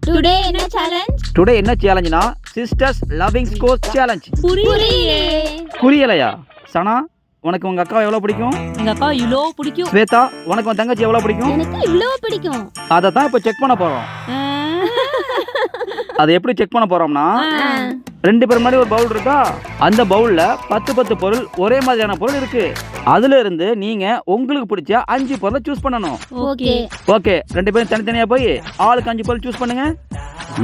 Today என்ன challenge? Today என்ன சேலஞ்சுனா sisters loving score challenge. புரியலையே. புரியலையா? சனா, உனக்கு உங்க அக்கா எவ்வளவு பிடிக்கும்? எங்க அக்கா இவ்ளோ பிடிக்கும். ஸ்வேதா, உனக்கு உன் தங்கச்சி எவ்வளவு பிடிக்கும்? எனக்கு இவ்வளவு பிடிக்கும். அதை தான் இப்போ செக் பண்ண போறோம். அதை எப்படி செக் பண்ண போறோம்னா, ரெண்டு பேர் மாதிரி ஒரு பவுல் இருக்கா, அந்த பவுல்ல 10 பொருள் ஒரே மாதிரியான பொருள் இருக்கு. அதுல இருந்து நீங்க உங்களுக்கு பிடிச்ச 5 பொருளை சூஸ் பண்ணணும். ஓகே. ஓகே, ரெண்டு பேரும் தனித்தனியா போய் ஆளுக்கு 5 பொருள் சூஸ் பண்ணுங்க.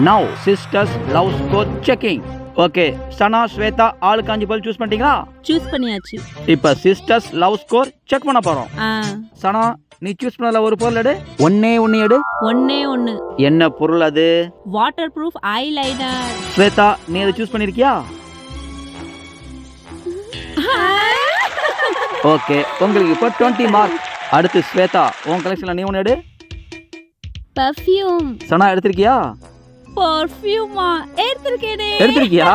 Now sisters love score checking. Okay, Sana, Shweta ஆளுக்கு 5 பொருள் சூஸ் பண்ணிட்டீங்களா? சூஸ் பண்ணியாச்சு. இப்ப சிஸ்டர்ஸ் லவ் ஸ்கோர் செக் பண்ண போறோம். சனா, நீ சூஸ் பண்ணல ஒரு பொருள் எடு. ஒண்ணே எடு. ஒண்ணே ஒண்ணு. என்ன பொருள் அது? Water proof eyeliner. ஸ்வேதா, நீ அதை சூஸ் பண்ணிருக்கியா? ஓகே, உங்களுக்கு இப்போ 20 மார்க். அடுத்து ஸ்வேதா, உன் கலெக்ஷன்ல நீ ஒன்று எடு. பர்ஃப்யூம். சனா, எடுத்திருக்கியா? பர்ஃப்யூமா? எடுத்திருக்கியா?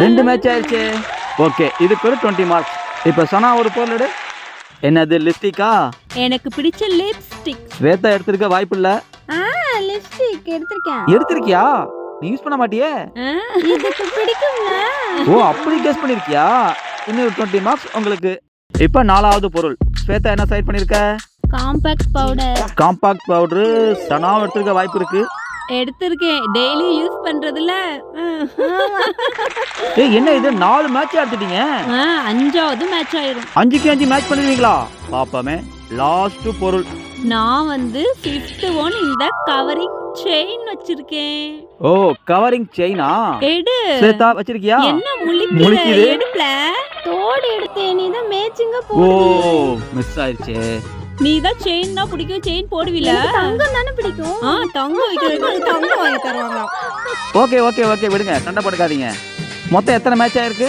2 மேட்ச் ஆயிடுச்சு. ஓகே, இதுக்கு ஒரு 20 மார்க். இப்போ சனா ஒரு பொருள் எடு. என்னது? லிப்ஸ்டிக்கா? எனக்கு பிடிச்ச லிப்ஸ்டிக். ஸ்வேதா எடுத்திருக்க வாய்ப்பு இல்ல. லிப்ஸ்டிக் எடுத்திருக்கேன். எடுத்திருக்கியா? நீ யூஸ் பண்ண மாட்டியே. இதுக்கு பிடிக்கும்ல. ஓ, அப்படி கெஸ் பண்ணிருக்கியா? இன்னொரு 20 மார்க்ஸ் உங்களுக்கு. இப்போ 4வது பொருள். ஸ்வேதா என்ன செலக்ட் பண்ணிருக்க? Compact powder. Compact powder. Sana எடுத்திருக்க வாய்ப்பு இருக்கு. எடுத்திருக்கேன், டெய்லி யூஸ் பண்றதுல. ஏய், என்ன இது 4 மேட்ச் எடுத்துட்டீங்க? 5வது மேட்ச் ஆயிரும். 5க்கு 5 மேட்ச் பண்ணுவீங்களா? பாப்பமே. லாஸ்ட் பொருள். நான் வந்து 5th ஒன் இந்த கவரிங் செயின் வச்சிருக்கேன். ஓ, கவரிங் செயினா? எடு. ஸ்வேதா வச்சிருக்கியா? என்ன முழிக்குது? முழிக்குது? எடுப்ல. தோடு எடுத்தேன், நீ தான் மேட்சிங்கா ஓ, போடுவீங்க. மிஸ் ஆயிருச்சே. நீ தான் செயின் தான் பிடிக்கும், செயின் போடுவீல? தங்கம் தானே பிடிக்கும். தங்கம் வைக்கிறதுக்கு தங்கம் வாங்கி தருவாங்க. ஓகே ஓகே ஓகே, விடுங்க, சண்டை போட்டுக்காதீங்க. மொத்தம் எத்தனை மேட்ச் ஆயிருக்கு?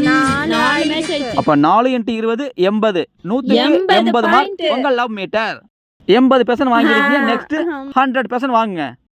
4 மேட்ச் ஆயிடுச்சு. அப்ப 4 × 20 80. 180 மார்க். உங்க லவ் மீட்டர் 80% வாங்கிருக்கீங்க. நெக்ஸ்ட் 100% வாங்குங்க.